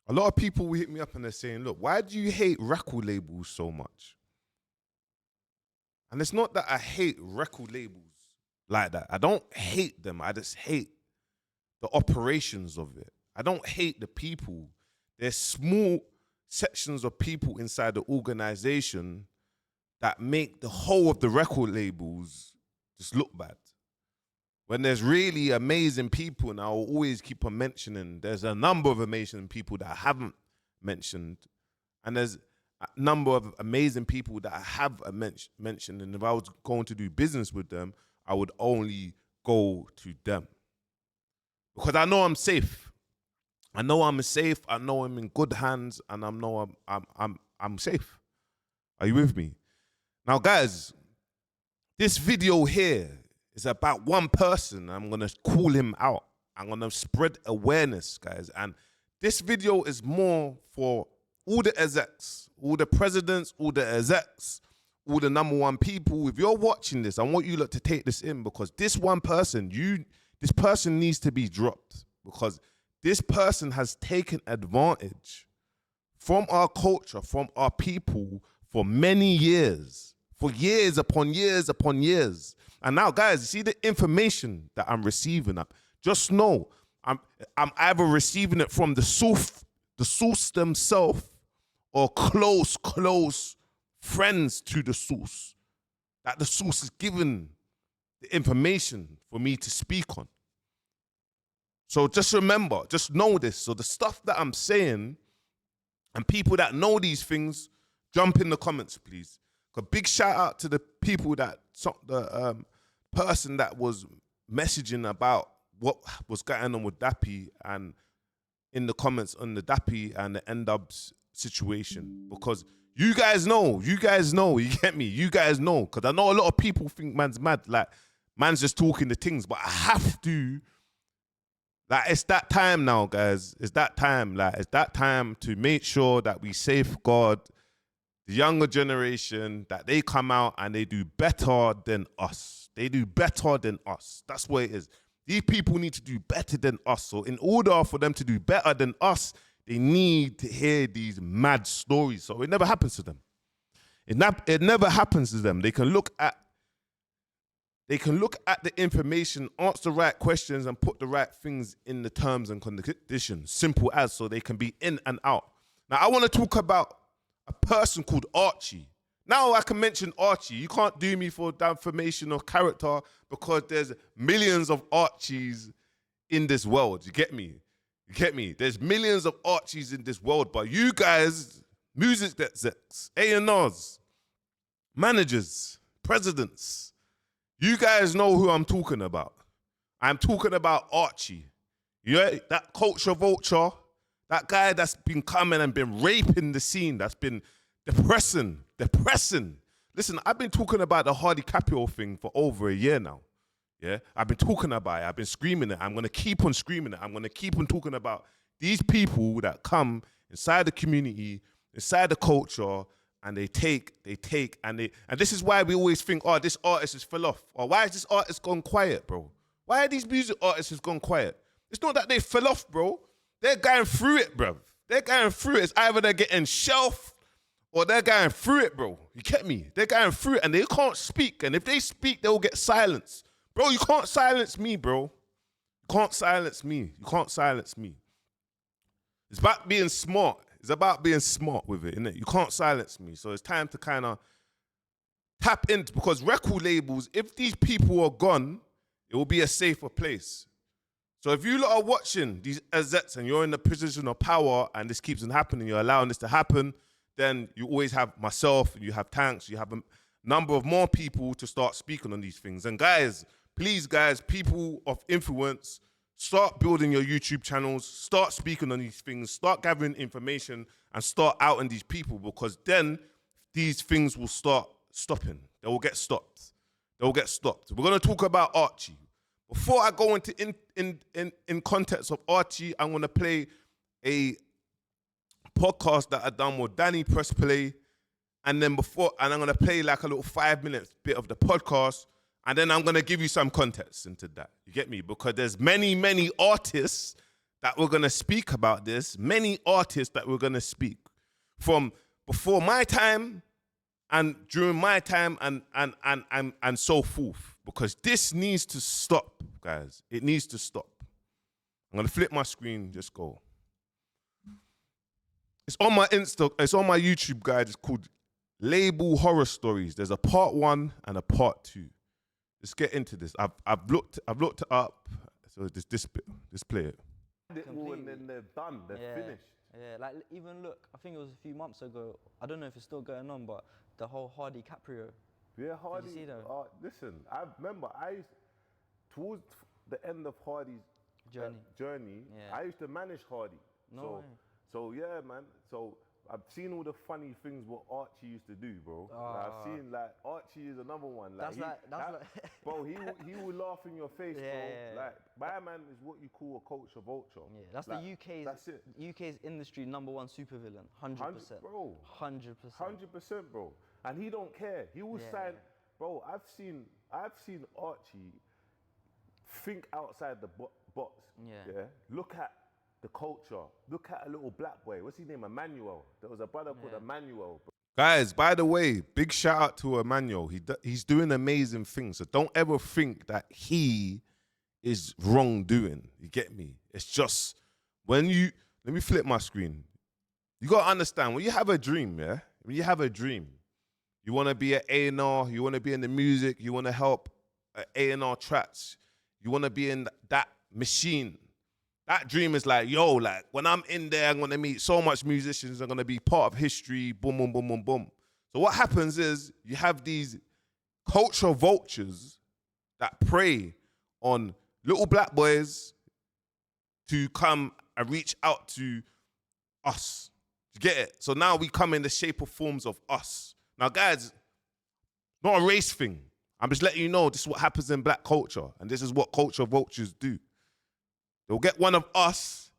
A lot of people will hit me up and they're saying, look, why do you hate record labels so much? And it's not that I hate record labels like that. I don't hate them. I just hate the operations of it. I don't hate the people. There's small sections of people inside the organization that make the whole of the record labels just look bad. When there's really amazing people, and I'll always keep on mentioning, there's a number of amazing people that I haven't mentioned, and there's a number of amazing people that I have mentioned, and if I was going to do business with them, I would only go to them. Because I know I'm safe. I know I'm safe, I know I'm in good hands, and I know I'm safe. Are you with me? Now, guys, this video here is about one person. I'm going to call him out. I'm going to spread awareness, guys. And this video is more for all the execs, all the presidents, all the execs, all the number one people. If you're watching this, I want you lot to take this in, because this one person, this person needs to be dropped, because this person has taken advantage from our culture, from our people for many years, for years upon years upon years. And now, guys, you see the information that I'm receiving up. Just know I'm either receiving it from the source themselves, or close friends to the source. That the source is given the information for me to speak on. So just remember, just know this. So the stuff that I'm saying, and people that know these things, jump in the comments, please. A big shout out to the people that, the person that was messaging about what was going on with Dappy, and in the comments on the Dappy and the N-Dubs situation. Because you guys know, you get me? You guys know. Because I know a lot of people think man's mad, like man's just talking the things, but I have to, like, it's that time now, guys. It's that time. Like, it's that time to make sure that we safeguard the younger generation, that they come out and they do better than us. They do better than us. That's what it is. These people need to do better than us. So in order for them to do better than us, they need to hear these mad stories. So it never happens to them. It never happens to them. They can look at the information, answer the right questions, and put the right things in the terms and conditions. Simple as, so they can be in and out. Now, I want to talk about a person called Archie. Now I can mention Archie. You can't do me for defamation of character, because there's millions of Archies in this world. You get me? You get me? There's millions of Archies in this world, but you guys, music execs, A&Rs, managers, presidents, you guys know who I'm talking about. I'm talking about Archie. Yeah, that culture vulture, that guy that's been coming and been raping the scene, that's been depressing. Listen, I've been talking about the Hardy Caprio thing for over a year now. Yeah, I've been talking about it. I've been screaming it. I'm going to keep on screaming it. I'm going to keep on talking about these people that come inside the community, inside the culture, and they take, and this is why we always think, oh, this artist has fell off. Or why is this artist gone quiet, bro? Why are these music artists has gone quiet? It's not that they fell off, bro. They're going through it, bro. They're going through it. It's either they're getting shelved or they're going through it, bro. You get me? They're going through it and they can't speak. And if they speak, they'll get silenced. Bro, you can't silence me, bro. You can't silence me. You can't silence me. It's about being smart. It's about being smart with it, innit? You can't silence me. So it's time to kind of tap into, because record labels, if these people are gone, it will be a safer place. So if you lot are watching these execs and you're in the position of power and this keeps on happening, you're allowing this to happen, then you always have myself, you have Tanks, you have a number of more people to start speaking on these things. And guys, please guys, people of influence, start building your YouTube channels, start speaking on these things, start gathering information and start outing these people, because then these things will start stopping. They will get stopped. They will get stopped. We're going to talk about Archie. Before I go into in context of Archie, I'm going to play a podcast that I done with Danny Press Play, and then I'm going to play like a little 5-minute bit of the podcast, and then I'm going to give you some context into that. You get me? Because there's many artists that were gonna speak about this, many artists that were gonna speak from before my time and during my time and so forth. Because this needs to stop, guys. It needs to stop. I'm gonna flip my screen, just go. It's on my it's on my YouTube, guys. It's called Label Horror Stories. There's a part 1 and a part 2. Let's get into this. I've looked it up. So this play it. And then they're done. They're finished. Yeah, like even look, I think it was a few months ago. I don't know if it's still going on, but the whole Hardy Caprio. Yeah, Hardy. Did you see that? Listen, towards the end of Hardy's journey, I used to manage Hardy. No way. So yeah, man. So I've seen all the funny things what Archie used to do, bro. Like, I've seen Archie is another one. Like, bro, he will laugh in your face, bro. Like, my man is what you call a culture vulture. Yeah, that's like, the UK's industry #1 supervillain, 100%. Bro, 100%. 100%, bro. And he don't care. He will sign, bro. I've seen Archie think outside the box. Yeah. Look at the culture. Look at a little black boy. What's his name? Emmanuel. There was a brother called Emmanuel. Guys, by the way, big shout out to Emmanuel. He's doing amazing things. So don't ever think that he is wrongdoing. You get me? It's just let me flip my screen. You gotta understand, when you have a dream, when you have a dream, you wanna be an A&R, you wanna be in the music, you wanna help A&R tracks, you wanna be in that machine. That dream is like, yo, like when I'm in there, I'm gonna meet so much musicians, I'm gonna be part of history, boom, boom, boom, boom, boom. So what happens is you have these culture vultures that prey on little black boys to come and reach out to us. You get it? So now we come in the shape of forms of us. Now, guys, not a race thing. I'm just letting you know this is what happens in black culture, and this is what culture vultures do. They'll get one of us,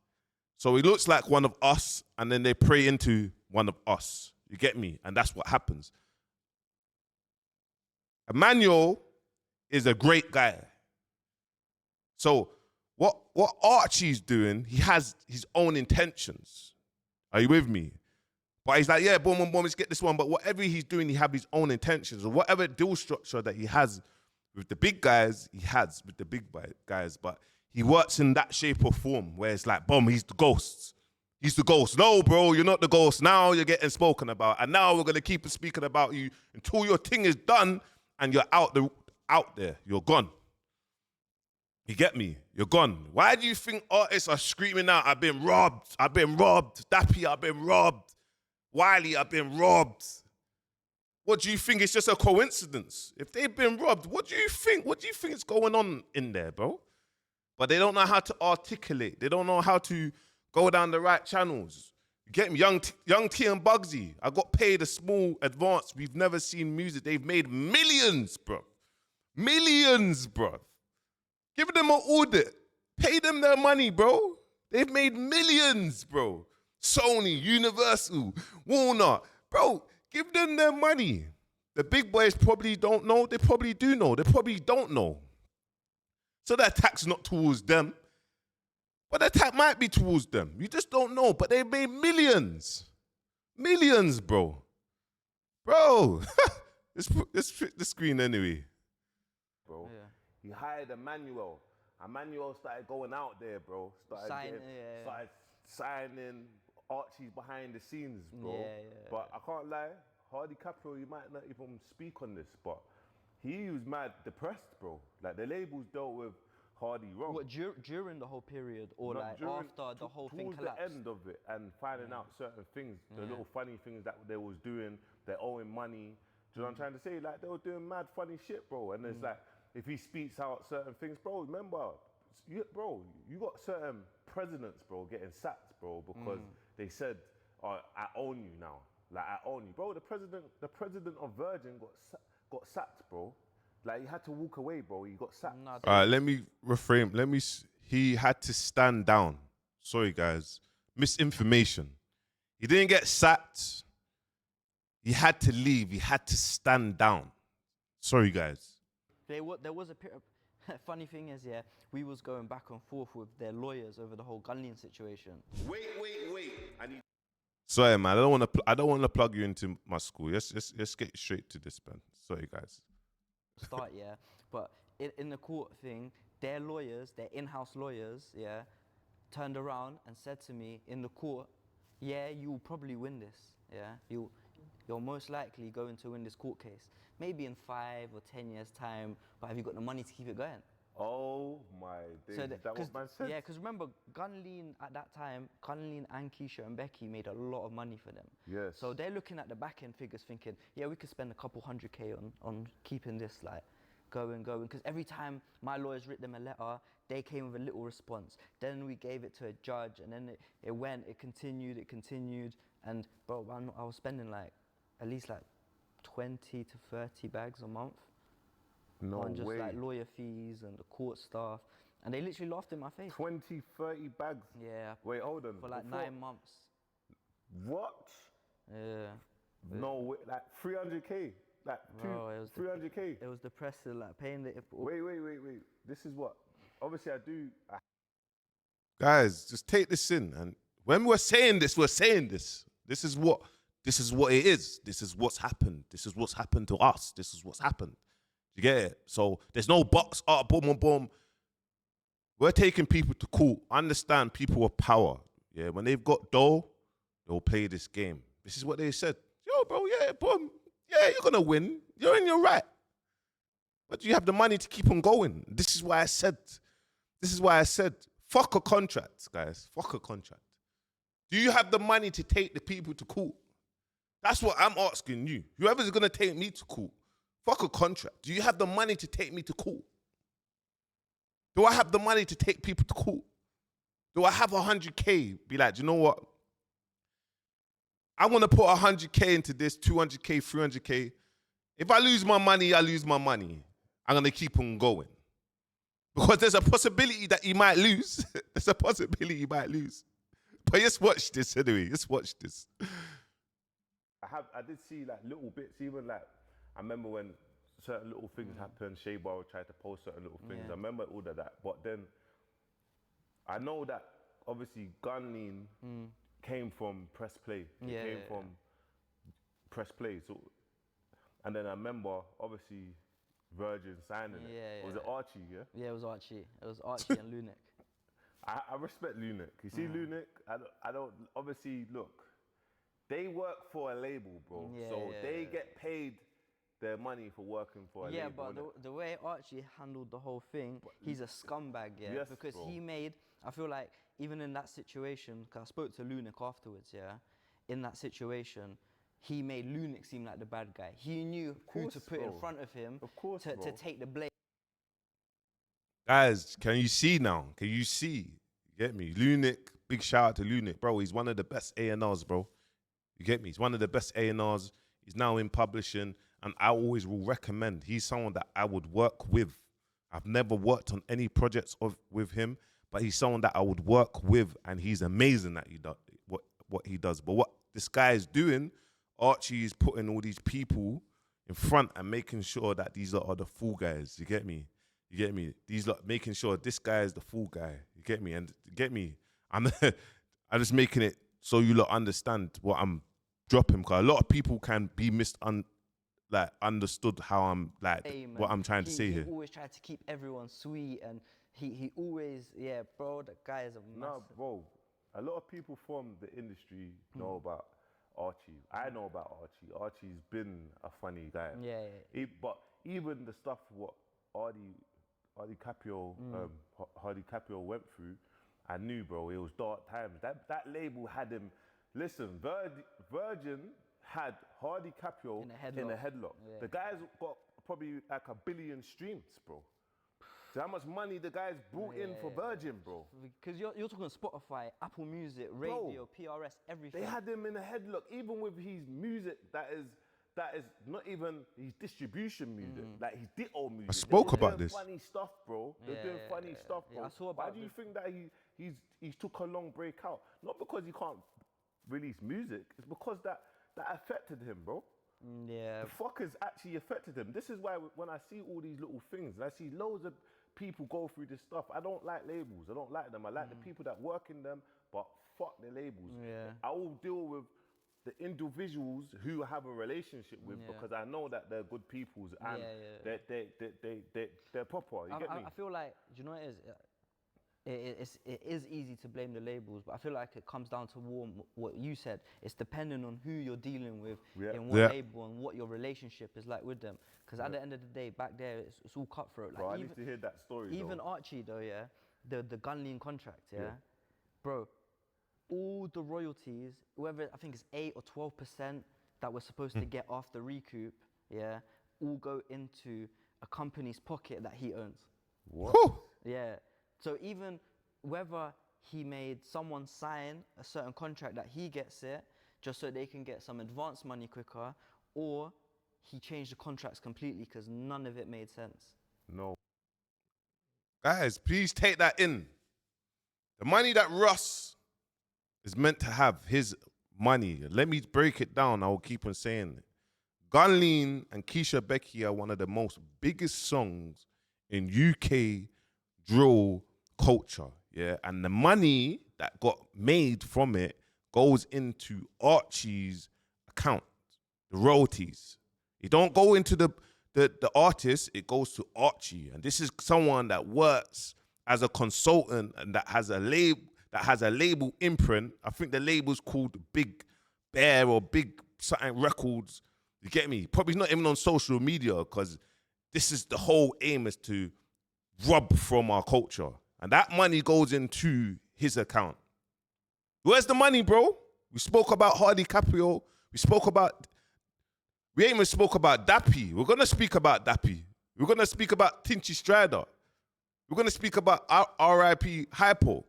so he looks like one of us, and then they prey into one of us. You get me? And that's what happens. Emmanuel is a great guy. So what Archie's doing, he has his own intentions. Are you with me? But he's like, yeah, boom, boom, boom, let's get this one. But whatever he's doing, he has his own intentions. Or whatever deal structure that he has with the big guys, he has with the big guys. But he works in that shape or form where it's like, boom, he's the ghost. He's the ghost. No, bro, you're not the ghost. Now you're getting spoken about. And now we're going to keep speaking about you until your thing is done and you're out there. You're gone. You get me? You're gone. Why do you think artists are screaming out, I've been robbed. I've been robbed. Dappy, I've been robbed. Wiley, I've been robbed. What do you think? It's just a coincidence. If they've been robbed, what do you think? What do you think is going on in there, bro? But they don't know how to articulate. They don't know how to go down the right channels. You get me? Young T and Bugsy, I got paid a small advance. We've never seen music. They've made millions, bro. Millions, bro. Give them an audit. Pay them their money, bro. They've made millions, bro. Sony, Universal, Warner. Bro, give them their money. The big boys probably don't know. They probably do know. They probably don't know. So the attack's not towards them. But the attack might be towards them. You just don't know. But they've made millions. Millions, bro. Bro. Let's fit the screen anyway. Bro. Yeah. He hired Emmanuel. Emmanuel started going out there, bro. Started signing. Archie's behind the scenes, bro. Yeah. But I can't lie. Hardy Caprio, you might not even speak on this, but he was mad depressed, bro. Like, the labels dealt with Hardy wrong. What, during the whole period, or like after the whole thing collapsed? Towards the end of it, and finding out certain things, the little funny things that they was doing, they're owing money. Do you know what I'm trying to say? Like, they were doing mad funny shit, bro. And it's like, if he speaks out certain things, bro, remember, you got certain presidents, bro, getting sacked, bro, because they said, I own you now. Like, I own you. Bro, the president of Virgin got sacked, bro. Like, he had to walk away, bro. He got sacked. All right, let me reframe. He had to stand down. Sorry, guys. Misinformation. He didn't get sacked. He had to leave. He had to stand down. Sorry, guys. There was a period. Funny thing is, yeah, we was going back and forth with their lawyers over the whole Gunlean situation. Wait. I need. Sorry, man. I don't want to plug you into my school. Let's get straight to this, man. Sorry, guys. Start, yeah. But in the court thing, their lawyers, their in-house lawyers, yeah, turned around and said to me in the court, yeah, you'll probably win this, yeah. You're most likely going to win this court case. Maybe in 5 or 10 years' time, but have you got the money to keep it going? Oh my days, is that what man said? Yeah, because remember, Gunlean at that time, Gunlean and Keisha and Becky made a lot of money for them. Yes. So they're looking at the back end figures thinking, yeah, we could spend a couple 100K on keeping this like going. Because every time my lawyers writ them a letter, they came with a little response. Then we gave it to a judge, and then it continued. And bro, I was spending like at least like 20 to 30 bags a month. No on just way. like lawyer fees and the court stuff, and they literally laughed in my face. 20, 30 bags? Yeah. Wait, hold on. For like 9 months. What? Yeah. No way, like 300K? Like Bro, it was 300K? It was depressing, like paying the... Wait. This is what? Obviously Guys, just take this in. And when we're saying this, we're saying this. This is what it is. This is what's happened. This is what's happened to us. This is what's happened. You get it? So there's no box up, boom. We're taking people to court. Understand people with power. Yeah, when they've got dough, they'll play this game. This is what they said. Yo, bro, yeah, boom. Yeah, you're gonna win. You're in your right. But you have the money to keep on going. This is why I said, fuck a contract, guys. Fuck a contract. Do you have the money to take the people to court? That's what I'm asking you. Whoever's gonna take me to court, fuck a contract. Do you have the money to take me to court? Do I have the money to take people to court? Do I have 100K? Be like, do you know what? I'm gonna put 100K into this, 200K, 300K. If I lose my money, I lose my money. I'm gonna keep on going. Because there's a possibility that you might lose. There's a possibility you might lose. But just watch this anyway. Just watch this. I did see like little bits, even like, I remember when certain little things happened, Shea Bar tried to post certain little things. Yeah. I remember all of that. But then I know that obviously Gunlean came from Press Play. It came from Press Play. So, and then I remember obviously Virgin signing it. Was it Archie, yeah? Yeah, it was Archie. It was Archie and Lunik. I respect Lunik. You see Lunik, I don't, obviously, look, they work for a label, bro. They get paid their money for working for a label. Yeah, but the way Archie handled the whole thing, he's a scumbag, yeah? Yes, because bro. he made, I feel like, even in that situation, because I spoke to Lunik afterwards, yeah? In that situation, he made Lunik seem like the bad guy. He knew who to put in front of him to take the blame. Guys, can you see now? Can you see? You get me? Lunik, big shout out to Lunik, bro. He's one of the best A&Rs, bro. You get me? He's one of the best A&Rs. He's now in publishing, and I always will recommend. He's someone that I would work with. I've never worked on any projects with him, but he's someone that I would work with, and he's amazing at what he does. But what this guy is doing, Archie is putting all these people in front and making sure that these are the fool guys. You get me? You get me? These lot making sure this guy is the fool guy. You get me? And get me? I'm just making it so you lot understand what I'm dropping, because a lot of people can be understood how I'm what I'm trying to say here. He always tried to keep everyone sweet, and he always, yeah, bro, that guy is a massive. No, bro. A lot of people from the industry know about Archie. I know about Archie. Archie's been a funny guy. Yeah. But even the stuff what Hardy Caprio went through, I knew, bro, it was dark times. That label had him. Listen, Virgin had Hardy Caprio in a headlock. Yeah. The guy's got probably like 1 billion streams, bro. So how much money the guys brought in for Virgin, bro? Because you're talking Spotify, Apple Music, radio, PRS, everything. They had him in a headlock, even with his music that is not even his distribution music, like his ditto music. I spoke about this. Funny stuff, bro. They're doing funny stuff, bro. I saw about Why do you think that he's took a long break out? Not because he can't release music, it's because that affected him, bro. Yeah. The fuckers actually affected him. This is why when I see all these little things, and I see loads of people go through this stuff. I don't like labels. I don't like them. I like the people that work in them, but fuck the labels. Yeah. I will deal with the individuals who I have a relationship with because I know that they're good peoples and they're proper. You get me? I feel like, do you know what it is? It is easy to blame the labels, but I feel like it comes down to what you said. It's depending on who you're dealing with in what label and what your relationship is like with them. Because at the end of the day, back there, it's all cutthroat. Like Bro, I need to hear that story. Even though. Archie though, the gun lean contract, bro, all the royalties, whether I think it's 8 or 12% that we're supposed to get after recoup, all go into a company's pocket that he owns. What? Yeah. So even whether he made someone sign a certain contract that he gets it just so they can get some advance money quicker, or he changed the contracts completely because none of it made sense. No. Guys, please take that in. The money that Russ is meant to have, his money. Let me break it down. I will keep on saying it. Gunlean and Keisha Becky are one of the most biggest songs in UK drill culture, and the money that got made from it goes into Archie's account, the royalties. It don't go into the artist, it goes to Archie, and this is someone that works as a consultant and that has a label imprint. I think the label's called Big Bear or Big something Records. You get me? Probably not even on social media because this is the whole aim is to rob from our culture. And that money goes into his account. Where's the money, bro? We spoke about Hardy Caprio. We ain't even spoke about Dappy. We're going to speak about Dappy. We're going to speak about Tinchy Strider. We're going to speak about RIP Hypo.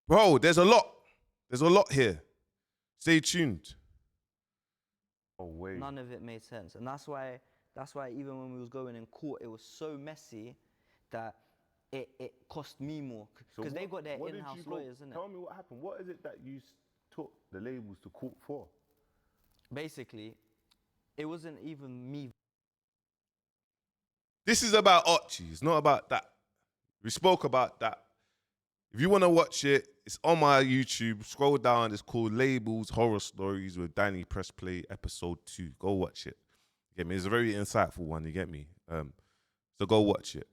Bro, there's a lot. There's a lot here. Stay tuned. Oh, wait. None of it made sense. And that's why even when we was going in court, it was so messy that it cost me more. Because they got their in-house lawyers, innit? Tell me what happened. What is it that you took the labels to court for? Basically, it wasn't even me. This is about Archie. It's not about that. We spoke about that. If you want to watch it, it's on my YouTube. Scroll down. It's called Labels Horror Stories with Danny Press Play Episode 2. Go watch it. You get me? It's a very insightful one. You get me? So go watch it.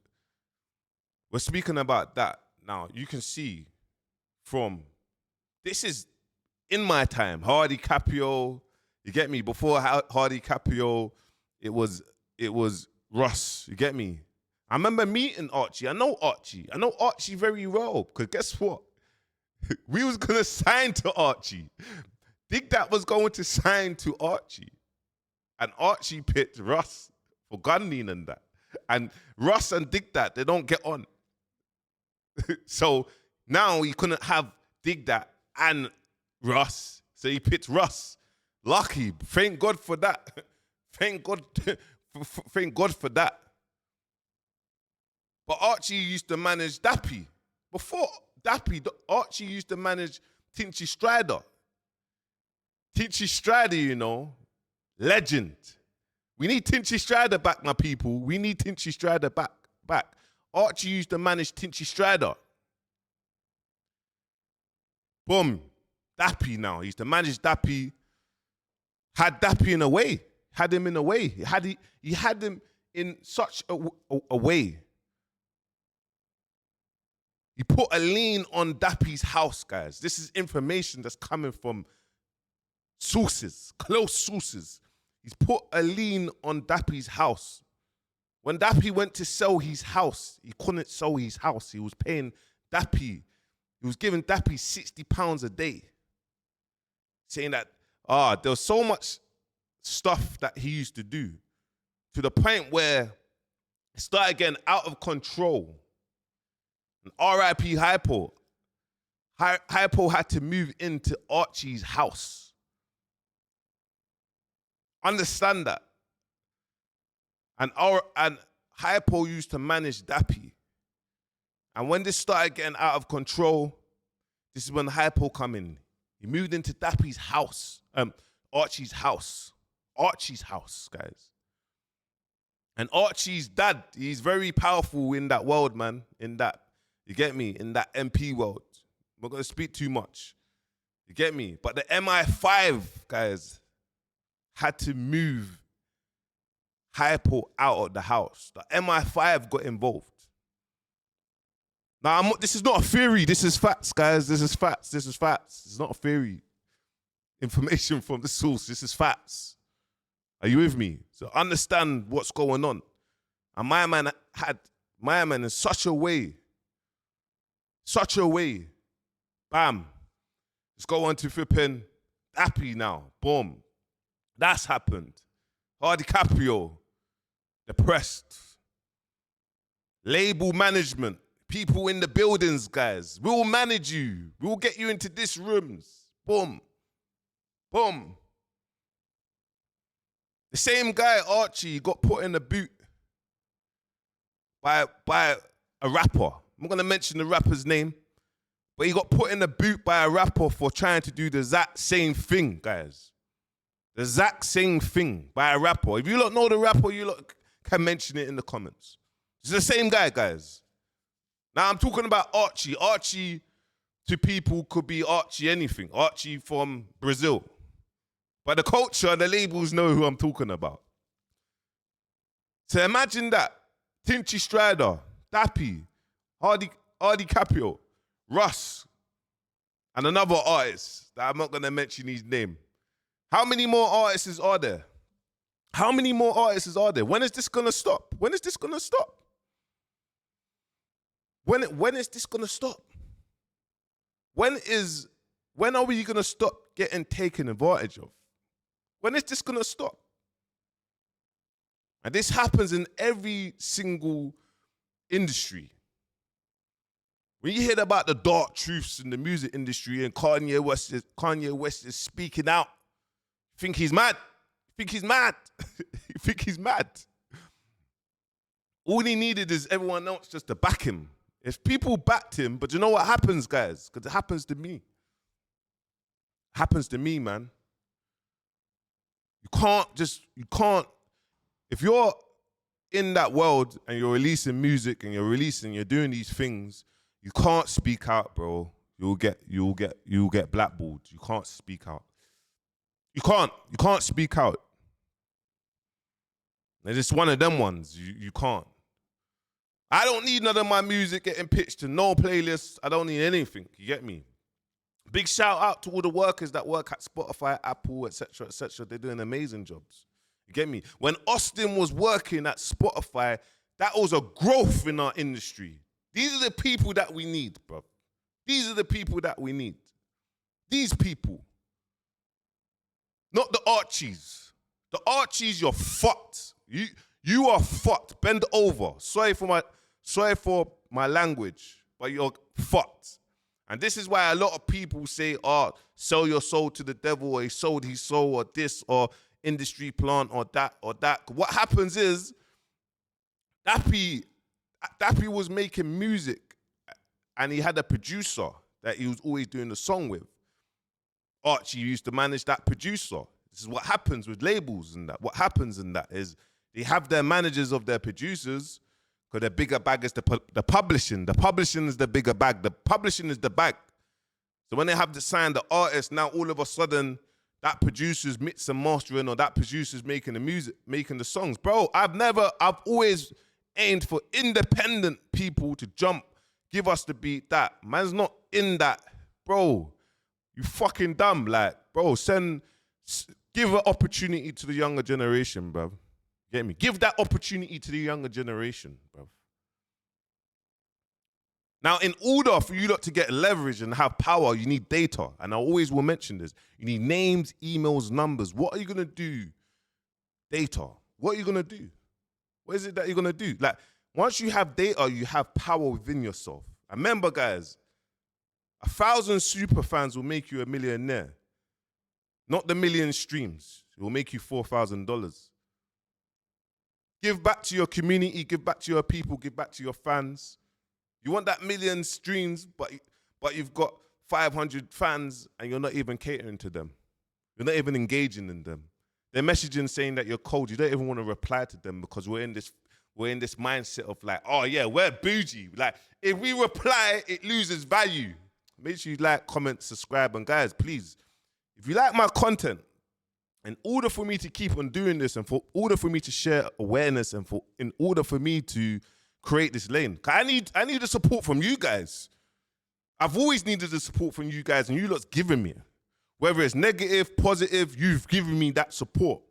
We're speaking about that now. You can see from this is in my time. Hardy Caprio. You get me? Before Hardy Caprio, it was Russ. You get me? I remember meeting Archie. I know Archie very well. Because guess what? We was going to sign to Archie. Dig that was going to sign to Archie. And Archie picked Russ for Gunlean and that. And Russ and Dig that, they don't get on. So now he couldn't have Dig that and Russ. So he picked Russ. Lucky. Thank God for that. Thank God for that. But Archie used to manage Dappy. Before Dappy, Archie used to manage Tinchy Strider. Tinchy Strider, you know, legend. We need Tinchy Strider back, my people. We need Tinchy Strider back. Archie used to manage Tinchy Strider. Boom. Dappy now. He used to manage Dappy. Had Dappy in a way. Had him in a way. He had him in such a way. He put a lien on Dappy's house, guys. This is information that's coming from sources, close sources. He's put a lien on Dappy's house. When Dappy went to sell his house, he couldn't sell his house. He was paying Dappy. He was giving Dappy £60 a day. Saying that, there was so much stuff that he used to do to the point where it started getting out of control. And RIP Hypo. Hypo had to move into Archie's house. Understand that. And Hypo used to manage Dappy. And when this started getting out of control, this is when Hypo come in. He moved into Dappy's house, Archie's house. Archie's house, guys. And Archie's dad, he's very powerful in that world, man. In that, you get me? In that MP world. I'm not going to speak too much. You get me? But the MI5 guys had to move Hypo out of the house. The MI5 got involved. Now, this is not a theory. This is facts, guys. This is facts. This is facts. It's not a theory. Information from the source. This is facts. Are you with me? So understand what's going on. And my man in such a way, bam. Let's go on to flipping Dappy now. Boom. That's happened. Hardy Caprio, depressed. Label management. People in the buildings, guys. We'll manage you. We'll get you into this rooms. Boom. Boom. The same guy, Archie, got put in the boot by a rapper. I'm not going to mention the rapper's name, but he got put in the boot by a rapper for trying to do the exact same thing, guys. The exact same thing by a rapper. If you don't know the rapper, you lot can mention it in the comments. It's the same guy, guys. Now, I'm talking about Archie. Archie to people could be Archie anything. Archie from Brazil. But the culture, the labels know who I'm talking about. So imagine that. Tinchy Strider, Dappy, Hardy Caprio, Russ, and another artist that I'm not going to mention his name. How many more artists are there? How many more artists are there? When is this going to stop? When is this going to stop? When is this going to stop? When are we going to stop getting taken advantage of? When is this going to stop? And this happens in every single industry. When you hear about the dark truths in the music industry and Kanye West is speaking out, you think he's mad. You think he's mad. You think he's mad. All he needed is everyone else just to back him. If people backed him, but you know what happens, guys? Because it happens to me. It happens to me, man. You can't, if you're in that world and you're releasing music and you're doing these things, you can't speak out, bro. You'll get blackballed. You can't speak out. You can't speak out. It's just one of them ones. You can't. I don't need none of my music getting pitched to no playlists. I don't need anything. You get me? Big shout out to all the workers that work at Spotify, Apple, etc., etc. They're doing amazing jobs. You get me? When Austin was working at Spotify, that was a growth in our industry. These are the people that we need, bro. These are the people that we need. These people. Not the Archies. The Archies, you're fucked. You are fucked. Bend over. Sorry for my language, but you're fucked. And this is why a lot of people say, sell your soul to the devil, or he sold his soul, or this, or industry plant, or that, or that. What happens is, Dappy was making music, and he had a producer that he was always doing the song with. Archie used to manage that producer. This is what happens with labels and that. What happens in that is they have their managers of their producers, because the bigger bag is the publishing. The publishing is the bigger bag. The publishing is the bag. So when they have to sign the artist, now all of a sudden, that producer's mix and mastering, or that producer's making the music, making the songs. Bro, I've always aimed for independent people to jump, give us the beat, that. Man's not in that. Bro, you fucking dumb. Like, bro, give an opportunity to the younger generation, bro. Get me? Give that opportunity to the younger generation, bro. Now, in order for you lot to get leverage and have power, you need data. And I always will mention this. You need names, emails, numbers. What are you going to do? Data. What are you going to do? What is it that you're going to do? Like, once you have data, you have power within yourself. And remember, guys, 1,000 super fans will make you a millionaire. Not the million streams. It will make you $4,000. Give back to your community, give back to your people, give back to your fans. You want that million streams, but you've got 500 fans and you're not even catering to them. You're not even engaging in them. they're messaging saying that you're cold. You don't even want to reply to them because we're in this mindset of like, oh yeah, we're bougie. Like if we reply, it loses value. Make sure you like, comment, subscribe, and guys, please, if you like my content, in order for me to keep on doing this, and for order for me to share awareness, and in order for me to create this lane, 'cause I need the support from you guys. I've always needed the support from you guys, and you lot's given me. Whether it's negative, positive, you've given me that support.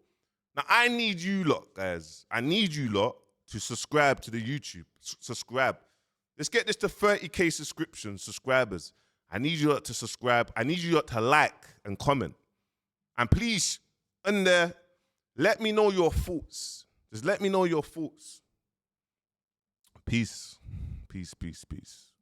Now I need you lot, guys. I need you lot to subscribe to the YouTube. Subscribe. Let's get this to 30K subscribers. I need you lot to subscribe. I need you lot to like and comment. And please, in there, let me know your thoughts. Just let me know your thoughts. Peace. Peace, peace, peace.